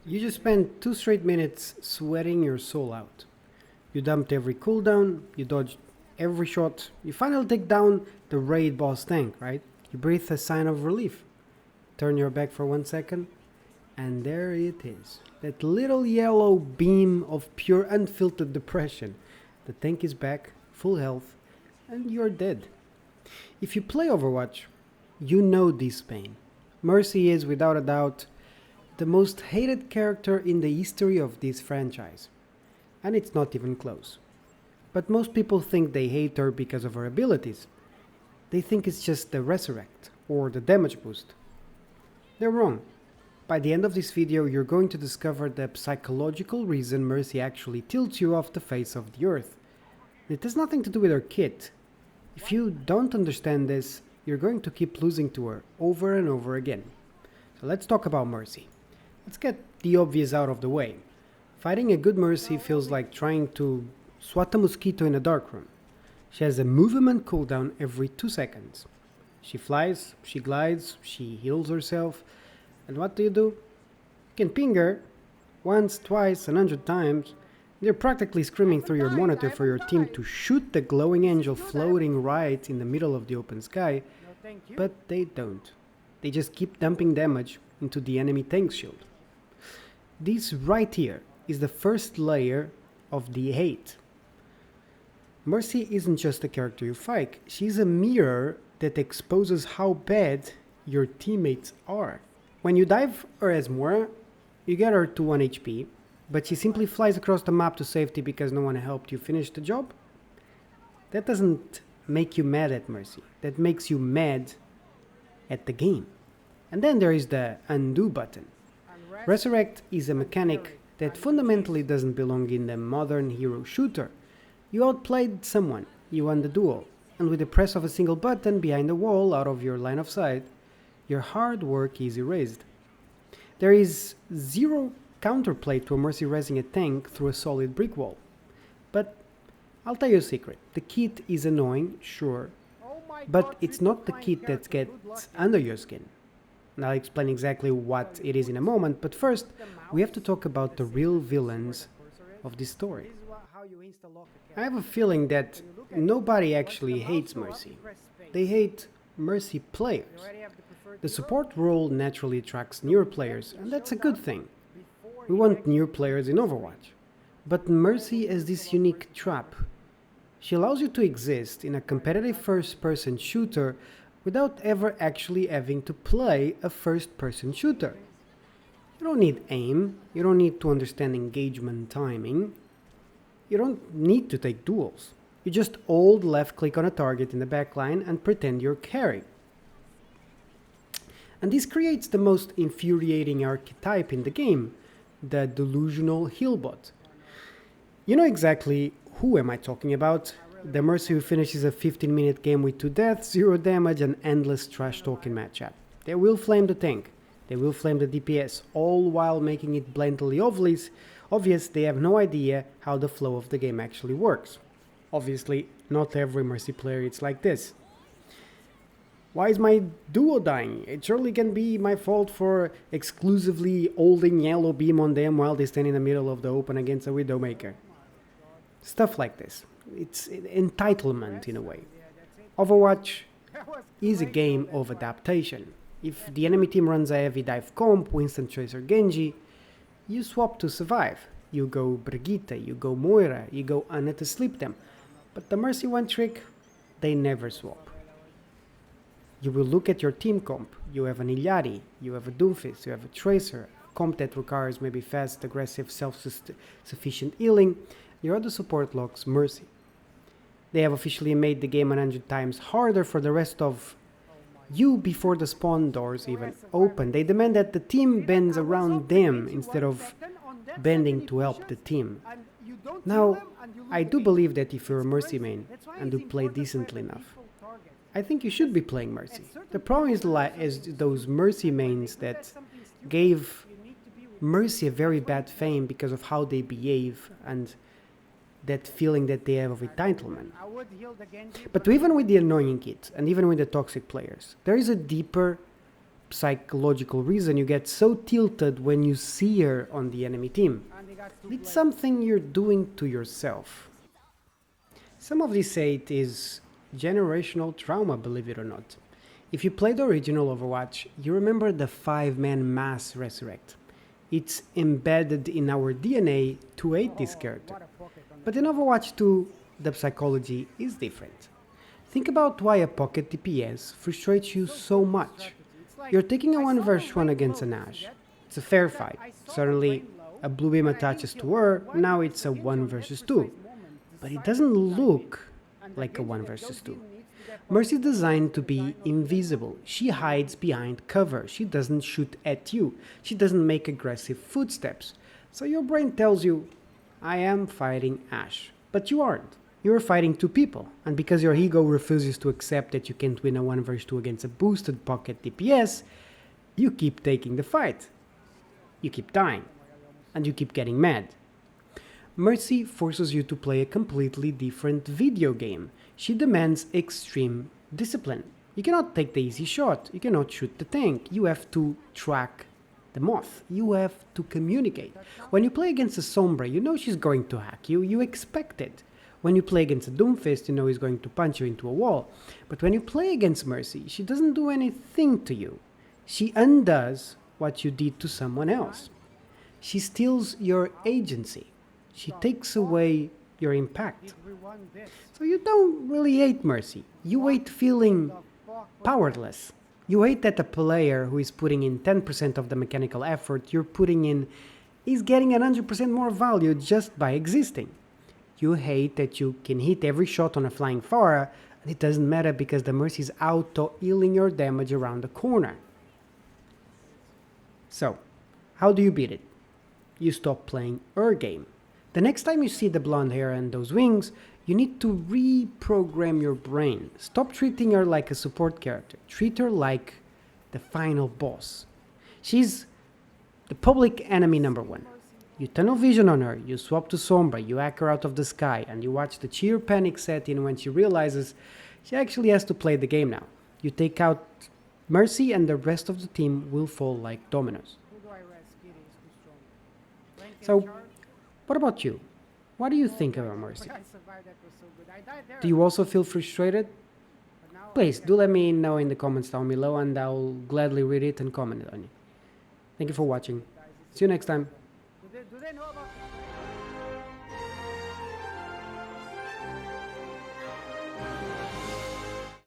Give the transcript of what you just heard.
You just spent 2 straight minutes sweating your soul out. You dumped every cooldown, you dodged every shot, you finally take down the raid boss tank, right? You breathe a sign of relief, turn your back for 1 second, and there it is. That little yellow beam of pure unfiltered depression. The tank is back, full health, and you're dead. If you play Overwatch, you know this pain. Mercy is, without a doubt, the most hated character in the history of this franchise. And it's not even close. But most people think they hate her because of her abilities. They think it's just the resurrect or the damage boost. They're wrong. By the end of this video, you're going to discover the psychological reason Mercy actually tilts you off the face of the earth. It has nothing to do with her kit. If you don't understand this, you're going to keep losing to her over and over again. So let's talk about Mercy. Let's get the obvious out of the way. Fighting a good Mercy feels like trying to swat a mosquito in a dark room. She has a movement cooldown every 2 seconds. She flies, she glides, she heals herself. And what do? You can ping her once, twice, 100 times. They're practically screaming through your monitor for your team to shoot the glowing angel floating right in the middle of the open sky, but they don't. They just keep dumping damage into the enemy tank's shield. This right here is the first layer of the hate. Mercy isn't just a character you fight, she's a mirror that exposes how bad your teammates are. When you dive her as Moira, you get her to 1 HP, but she simply flies across the map to safety because no one helped you finish the job. That doesn't make you mad at Mercy, that makes you mad at the game. And then there is the undo button. Resurrect is a mechanic that fundamentally doesn't belong in the modern hero shooter. You outplayed someone, you won the duel, and with the press of a single button behind the wall out of your line of sight, your hard work is erased. There is zero counterplay to a Mercy raising a tank through a solid brick wall. But I'll tell you a secret, the kit is annoying, sure, but it's not the kit that gets under your skin. And I'll explain exactly what it is in a moment, but first, we have to talk about the real villains of this story. I have a feeling that nobody actually hates Mercy. They hate Mercy players. The support role naturally attracts newer players, and that's a good thing. We want new players in Overwatch. But Mercy has this unique trap. She allows you to exist in a competitive first-person shooter without ever actually having to play a first-person shooter. You don't need aim, you don't need to understand engagement timing, you don't need to take duels. You just hold left-click on a target in the backline and pretend you're carrying. And this creates the most infuriating archetype in the game, the delusional healbot. You know exactly who am I talking about. The Mercy who finishes a 15-minute game with 2 deaths, 0 damage and endless trash talking matchup. They will flame the tank, they will flame the DPS, all while making it blatantly obvious they have no idea how the flow of the game actually works. Obviously, not every Mercy player is like this. Why is my duo dying? It surely can be my fault for exclusively holding yellow beam on them while they stand in the middle of the open against a Widowmaker. Stuff like this. It's entitlement in a way. Overwatch is a game of adaptation. If the enemy team runs a heavy dive comp, Winston Tracer Genji, you swap to survive. You go Brigitte, you go Moira, you go Ana to sleep them. But the Mercy one trick, they never swap. You will look at your team comp. You have an Illari, you have a Doomfist, you have a Tracer, a comp that requires maybe fast, aggressive, self-sufficient healing. Your other support locks Mercy. They have officially made the game 100 times harder for the rest of you before the spawn doors even open. They demand that the team bends around them instead of bending to help the team. Now, I do believe that if you're a Mercy main and you play decently enough, I think you should be playing Mercy. The problem is those Mercy mains that gave Mercy a very bad fame because of how they behave and that feeling that they have of entitlement. But even with the annoying kit and even with the toxic players, there is a deeper psychological reason you get so tilted when you see her on the enemy team. It's something you're doing to yourself. Some of this hate is generational trauma, believe it or not. If you played the original Overwatch, you remember the 5-man mass resurrect. It's embedded in our DNA to hate this character. But in Overwatch 2, the psychology is different. Think about why a pocket DPS frustrates you so much. You're taking a 1 vs 1 against an Ashe. It's a fair fight. Suddenly, a blue beam attaches to her, now it's a 1 vs 2. But it doesn't look like a 1 vs 2. Mercy's designed to be invisible. She hides behind cover. She doesn't shoot at you. She doesn't make aggressive footsteps. So your brain tells you, I am fighting Ashe. But you aren't. You're fighting two people. And because your ego refuses to accept that you can't win a 1 vs 2 against a boosted pocket DPS, you keep taking the fight. You keep dying. And you keep getting mad. Mercy forces you to play a completely different video game. She demands extreme discipline. You cannot take the easy shot. You cannot shoot the tank. You have to track the moth. You have to communicate. When you play against a Sombra, you know she's going to hack you. You expect it. When you play against a Doomfist, you know he's going to punch you into a wall. But when you play against Mercy, she doesn't do anything to you. She undoes what you did to someone else. She steals your agency. She takes away your impact. So you don't really hate Mercy. You hate feeling powerless. You hate that a player who is putting in 10% of the mechanical effort you're putting in is getting 100% more value just by existing. You hate that you can hit every shot on a flying Pharah and it doesn't matter because the Mercy is auto-healing your damage around the corner. So, how do you beat it? You stop playing her game. The next time you see the blonde hair and those wings, you need to reprogram your brain. Stop treating her like a support character. Treat her like the final boss. She's the public enemy number 1. You tunnel vision on her, you swap to Sombra, you hack her out of the sky, and you watch the sheer panic set in when she realizes she actually has to play the game now. You take out Mercy and the rest of the team will fall like dominoes. So, what about you? What do you think about Mercy? Do you also feel frustrated? Please do let me know in the comments down below and I'll gladly read it and comment on it. Thank you for watching. See you next time. Do they know about